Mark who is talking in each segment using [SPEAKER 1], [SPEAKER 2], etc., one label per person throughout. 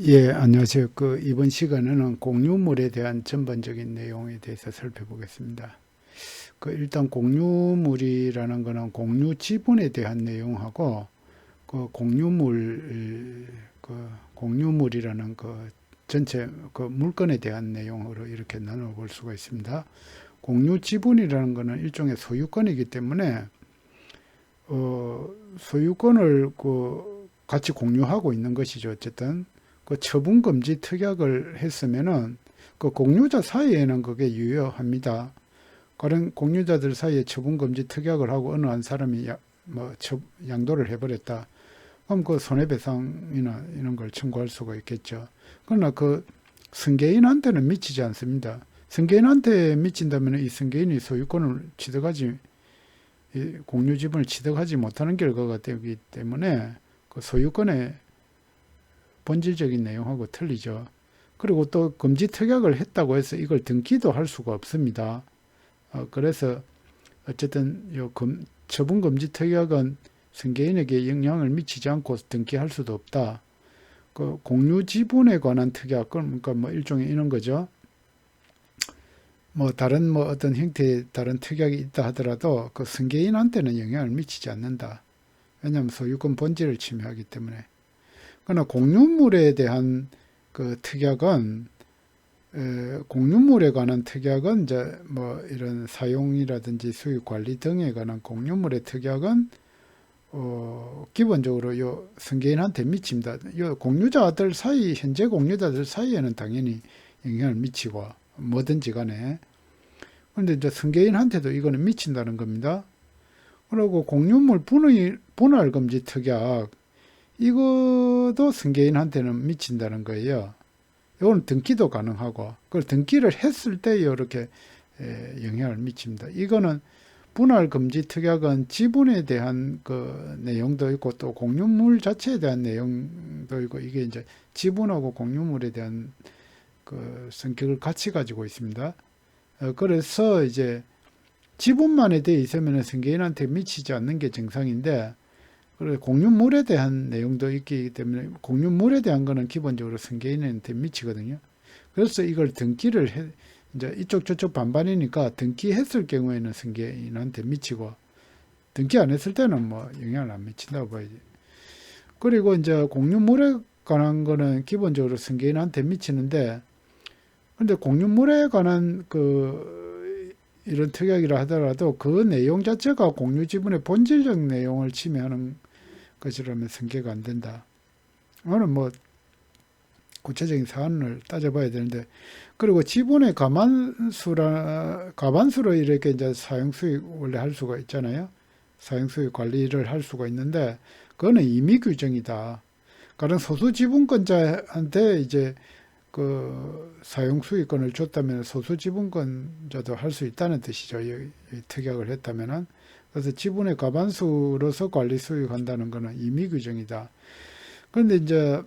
[SPEAKER 1] 예, 안녕하세요. 이번 시간에는 공유물에 대한 전반적인 내용에 대해서 살펴보겠습니다. 일단 공유물이라는 거는 공유 지분에 대한 내용하고, 공유물이라는 전체 물건에 대한 내용으로 이렇게 나눠볼 수가 있습니다. 공유 지분이라는 거는 일종의 소유권이기 때문에, 소유권을 같이 공유하고 있는 것이죠. 어쨌든. 처분 금지 특약을 했으면은 공유자 사이에는 그게 유효합니다. 다른 공유자들 사이에 처분 금지 특약을 하고 어느 한 사람이 양도를 해버렸다. 그럼 손해배상이나 이런 걸 청구할 수가 있겠죠. 그러나 승계인한테는 미치지 않습니다. 승계인한테 미친다면 이 승계인이 소유권을 공유 지분을 취득하지 못하는 결과가 되기 때문에 소유권의 본질적인 내용하고 틀리죠. 그리고 또 금지 특약을 했다고 해서 이걸 등기도 할 수가 없습니다. 그래서 어쨌든 처분 금지 특약은 승계인에게 영향을 미치지 않고 등기할 수도 없다. 공유 지분에 관한 특약, 그러니까 일종의 이런 거죠. 다른 어떤 형태의 다른 특약이 있다 하더라도 승계인한테는 영향을 미치지 않는다. 왜냐하면 소유권 본질을 침해하기 때문에. 그러나 공유물에 대한 특약은 공유물에 관한 특약은 이제 이런 사용이라든지 수익 관리 등에 관한 공유물의 특약은 기본적으로 요 승계인한테 미칩니다. 요 공유자들 사이 현재 공유자들 사이에는 당연히 영향을 미치고 뭐든지 간에 그런데 이제 승계인한테도 이거는 미친다는 겁니다. 그리고 공유물 분할 금지 특약 이것도 승계인한테는 미친다는 거예요. 이건 등기도 가능하고, 그걸 등기를 했을 때 이렇게 영향을 미칩니다. 이거는 분할 금지 특약은 지분에 대한 내용도 있고 또 공유물 자체에 대한 내용도 있고 이게 이제 지분하고 공유물에 대한 성격을 같이 가지고 있습니다. 그래서 이제 지분만에 대해 있으면 승계인한테 미치지 않는 게 정상인데 그리고 공유물에 대한 내용도 있기 때문에 공유물에 대한 거는 기본적으로 승계인한테 미치거든요. 그래서 이걸 이제 이쪽 저쪽 반반이니까 등기했을 경우에는 승계인한테 미치고 등기 안 했을 때는 영향을 안 미친다고 봐야지. 그리고 이제 공유물에 관한 거는 기본적으로 승계인한테 미치는데 근데 공유물에 관한 이런 특약이라 하더라도 그 내용 자체가 공유 지분의 본질적 내용을 침해하는 것이라면 승계가 안 된다. 오늘 구체적인 사안을 따져봐야 되는데 그리고 지분의 가반수로 이렇게 이제 사용수익 원래 할 수가 있잖아요. 사용수익 관리를 할 수가 있는데 그거는 임의 규정이다. 다른 소수 지분권자한테 이제 사용수익권을 줬다면 소수 지분권자도 할 수 있다는 뜻이죠. 이 특약을 했다면은. 그래서 지분의 과반수로서 관리 수익한다는 것은 임의 규정이다. 그런데 이제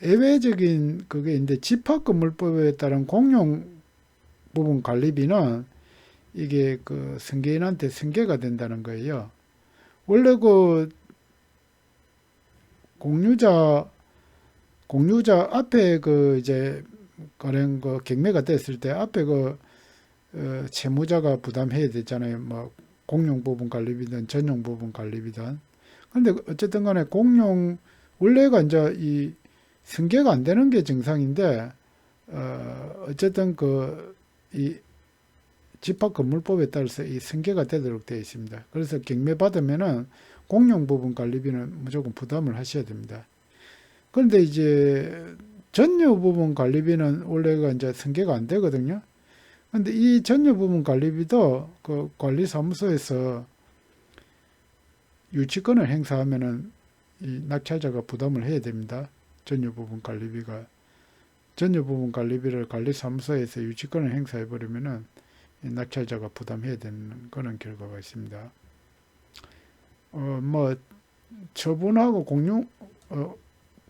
[SPEAKER 1] 예외적인 그게 있는데 집합건물법에 따른 공용 부분 관리비는 이게 승계인한테 승계가 된다는 거예요. 원래 공유자 앞에 이제 가령 경매가 됐을 때 앞에 채무자가 부담해야 되잖아요. 공용 부분 관리비든 전용 부분 관리비든. 근데 어쨌든 간에 원래가 이제 이 승계가 안 되는 게 정상인데, 어쨌든 이 집합건물법에 따라서 이 승계가 되도록 되어 있습니다. 그래서 경매 받으면은 공용 부분 관리비는 무조건 부담을 하셔야 됩니다. 그런데 이제 전유 부분 관리비는 원래가 이제 승계가 안 되거든요. 근데 이 전유 부분 관리비도 관리사무소에서 유치권을 행사하면은 이 낙찰자가 부담을 해야 됩니다. 전유 부분 관리비를 관리사무소에서 유치권을 행사해버리면은 낙찰자가 부담해야 되는 그런 결과가 있습니다. 처분하고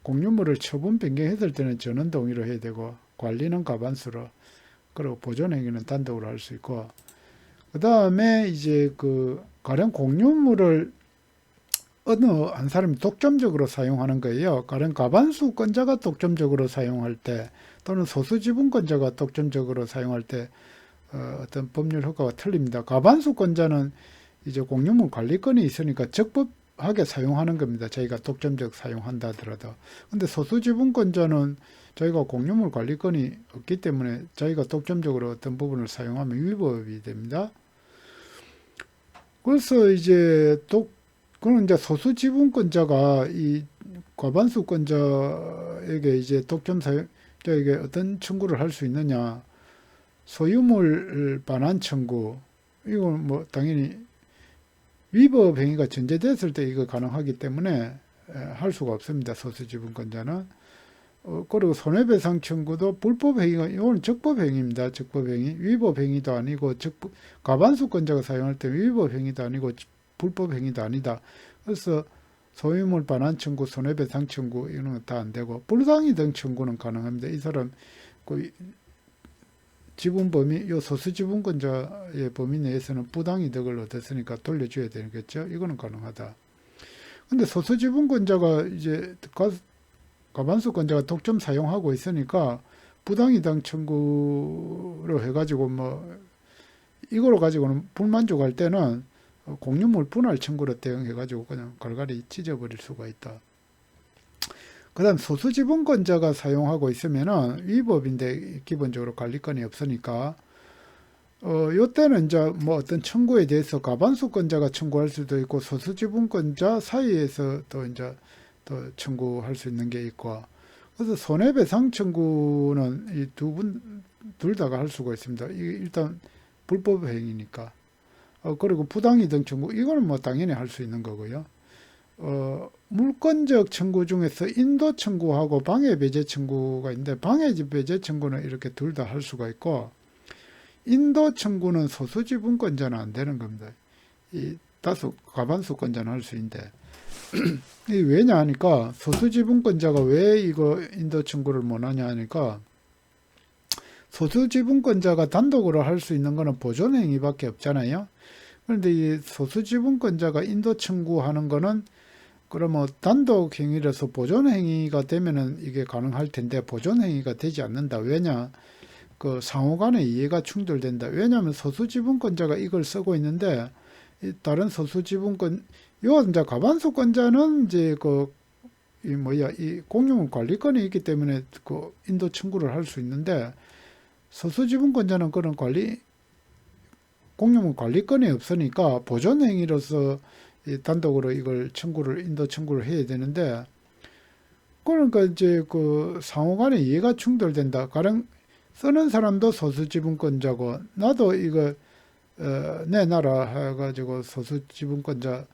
[SPEAKER 1] 공유물을 처분 변경했을 때는 전원 동의로 해야 되고 관리는 과반수로 그리고 보존 행위는 단독으로 할 수 있고 그 다음에 이제 가령 공유물을 어느 한 사람이 독점적으로 사용하는 거예요. 다른 과반수권자가 독점적으로 사용할 때 또는 소수지분권자가 독점적으로 사용할 때 어떤 법률 효과가 틀립니다. 과반수권자는 이제 공유물 관리권이 있으니까 적법하게 사용하는 겁니다. 저희가 독점적 사용한다 하더라도. 근데 소수지분권자는 저희가 공유물 관리권이 없기 때문에 저희가 독점적으로 어떤 부분을 사용하면 위법이 됩니다. 그래서 이제 그는 이제 소수지분권자가 이 과반수권자에게 이제 독점사용자에게 어떤 청구를 할 수 있느냐? 소유물 반환 청구. 이건 뭐 당연히 위법 행위가 전제됐을 때 이거 가능하기 때문에 할 수가 없습니다. 소수지분권자는. 그리고 손해배상 청구도 불법 행위가, 이건 적법 행위입니다. 적법 행위. 위법 행위도 아니고, 과반수권자가 사용할 때 위법 행위도 아니고, 불법 행위도 아니다. 그래서 소유물 반환 청구, 손해배상 청구, 이런 건 다 안 되고, 불당이득 청구는 가능합니다. 이 사람, 그, 지분 범위, 요 소수지분권자의 범위 내에서는 부당이득을 얻었으니까 돌려줘야 되겠죠. 이거는 가능하다. 근데 소수지분권자가 이제 과반수권자가 독점 사용하고 있으니까 부당이득 청구로 해가지고 뭐 이거로 가지고는 불만족할 때는 공유물 분할 청구로 대응해가지고 그냥 갈갈이 찢어버릴 수가 있다. 그 다음 소수지분권자가 사용하고 있으면은 위법인데 기본적으로 관리권이 없으니까 요때는 이제 뭐 어떤 청구에 대해서 과반수권자가 청구할 수도 있고 소수지분권자 사이에서 또 이제 또 청구할 수 있는 게 있고, 그래서 손해배상 청구는 이 둘 다가 할 수가 있습니다. 일단 불법 행위니까. 그리고 부당이득 청구, 이거는 뭐 당연히 할 수 있는 거고요. 물권적 청구 중에서 인도 청구하고 방해 배제 청구가 있는데, 방해 배제 청구는 이렇게 둘 다 할 수가 있고, 인도 청구는 소수지분권자는 안 되는 겁니다. 이 과반수권자는 할 수 있는데, 왜냐 하니까 소수지분권자가 왜 이거 인도 청구를 못하냐 하니까, 소수지분권자가 단독으로 할 수 있는 거는 보존행위밖에 없잖아요. 그런데 이 소수지분권자가 인도 청구하는 거는 그러면 단독 행위라서 보존행위가 되면은 이게 가능할 텐데 보존행위가 되지 않는다. 왜냐? 그 상호 간의 이해가 충돌된다. 왜냐하면 소수지분권자가 이걸 쓰고 있는데 다른 요 이제 과반수권자는 이제 이 공유물 관리권이 있기 때문에 그 인도 청구를 할 수 있는데, 소수지분권자는 그런 공유물 관리권이 없으니까 보존행위로서 단독으로 이걸 인도 청구를 해야 되는데, 그러니까 이제 그 상호 간의 이해가 충돌된다. 가령 쓰는 사람도 소수지분권자고 나도 이거 내놔라 해가지고 소수지분권자가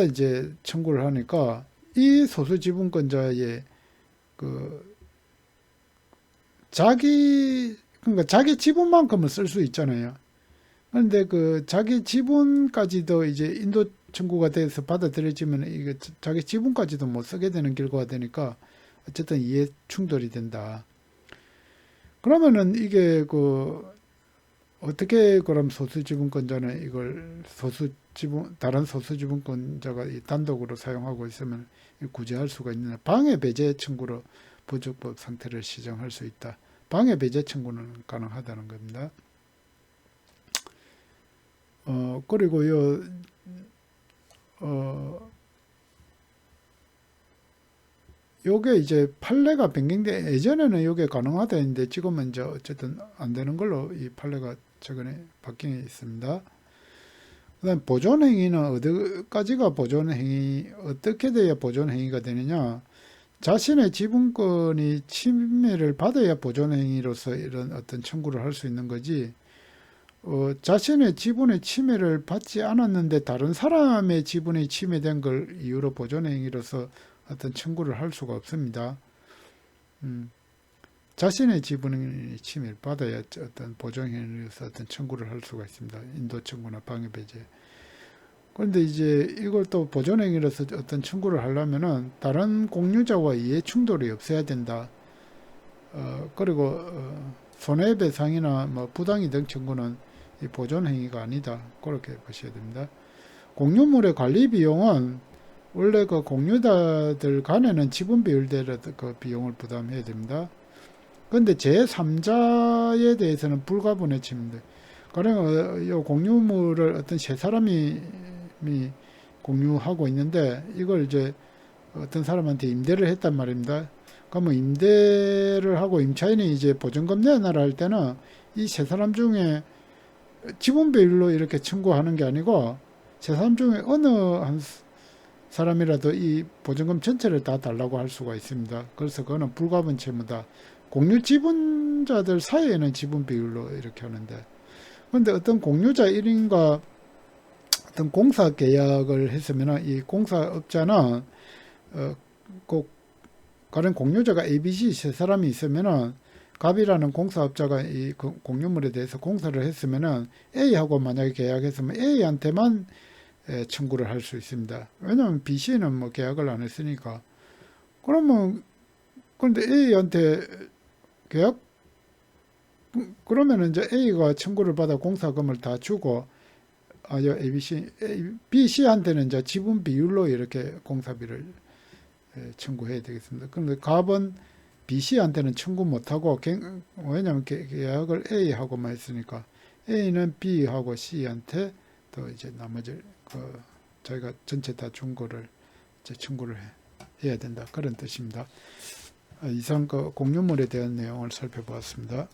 [SPEAKER 1] 이제 청구를 하니까 이 소수지분권자의 그러니까 자기 지분만큼은 쓸 수 있잖아요. 그런데 자기 지분까지도 이제 인도 청구가 돼서 받아들여지면 이게 자기 지분까지도 못 쓰게 되는 결과가 되니까 어쨌든 이해 충돌이 된다. 그러면은 이게 어떻게 그럼 소수지분권자는 이걸 다른 소수지분권자가 단독으로 사용하고 있으면 구제할 수가 있느냐? 방해 배제 청구로 부적법 상태를 시정할 수 있다. 방해 배제 청구는 가능하다는 겁니다. 그리고요, 요게 이제 판례가 변경돼, 예전에는 요게 가능하다 했는데 지금은 이제 어쨌든 안 되는 걸로 이 판례가 최근에 바뀌어 있습니다. 그 다음 보존행위는 어디까지가 어떻게 돼야 보존행위가 되느냐? 자신의 지분권이 침해를 받아야 보존행위로서 이런 어떤 청구를 할 수 있는 거지, 자신의 지분의 침해를 받지 않았는데 다른 사람의 지분이 침해된 걸 이유로 보존행위로서 어떤 청구를 할 수가 없습니다. 자신의 지분의 침해를 받아야 어떤 보존행위로서 어떤 청구를 할 수가 있습니다. 인도 청구나 방해 배제. 그런데 이제 이걸 또 보존행위로서 어떤 청구를 하려면은 다른 공유자와 이해 충돌이 없어야 된다. 그리고 손해배상이나 뭐 부당이득 청구는 이 보존행위가 아니다. 그렇게 보셔야 됩니다. 공유물의 관리 비용은 원래 그 공유자들 간에는 지분 비율대로 그 비용을 부담해야 됩니다. 그런데 제3자에 대해서는 불가분에 치는데, 가령 이 공유물을 어떤 세 사람이 공유하고 있는데 이걸 이제 어떤 사람한테 임대를 했단 말입니다. 그러면 임대를 하고 임차인이 이제 보증금 내놔라 할 때는 이 세 사람 중에 지분 비율로 이렇게 청구하는 게 아니고 세 사람 중에 어느 한 사람이라도 이 보증금 전체를 다 달라고 할 수가 있습니다. 그래서 그거는 불가분 채무다. 공유 지분자들 사이에는 지분 비율로 이렇게 하는데, 그런데 어떤 공유자 1인과 어떤 공사 계약을 했으면 이 공사업자는 꼭 가령 공유자가 ABC 세 사람이 있으면은 갑이라는 공사업자가 이 공유물에 대해서 공사를 했으면은 A하고 만약에 계약했으면 A한테만 청구를 할 수 있습니다. 왜냐하면 BC는 뭐 계약을 안 했으니까. 그러면 그런데 A한테 계약 그러면은 이제 A가 청구를 받아 공사금을 다 주고 BC한테는 이제 지분 비율로 이렇게 공사비를 청구해야 되겠습니다. 그런데 갑은 BC한테는 청구 못하고 왜냐하면 계약을 A하고만 했으니까 A는 B하고 C한테 또 이제 나머지 저희가 전체 다 준 거를 이제 청구를 해야 된다, 그런 뜻입니다. 이상 그 공유물에 대한 내용을 살펴보았습니다.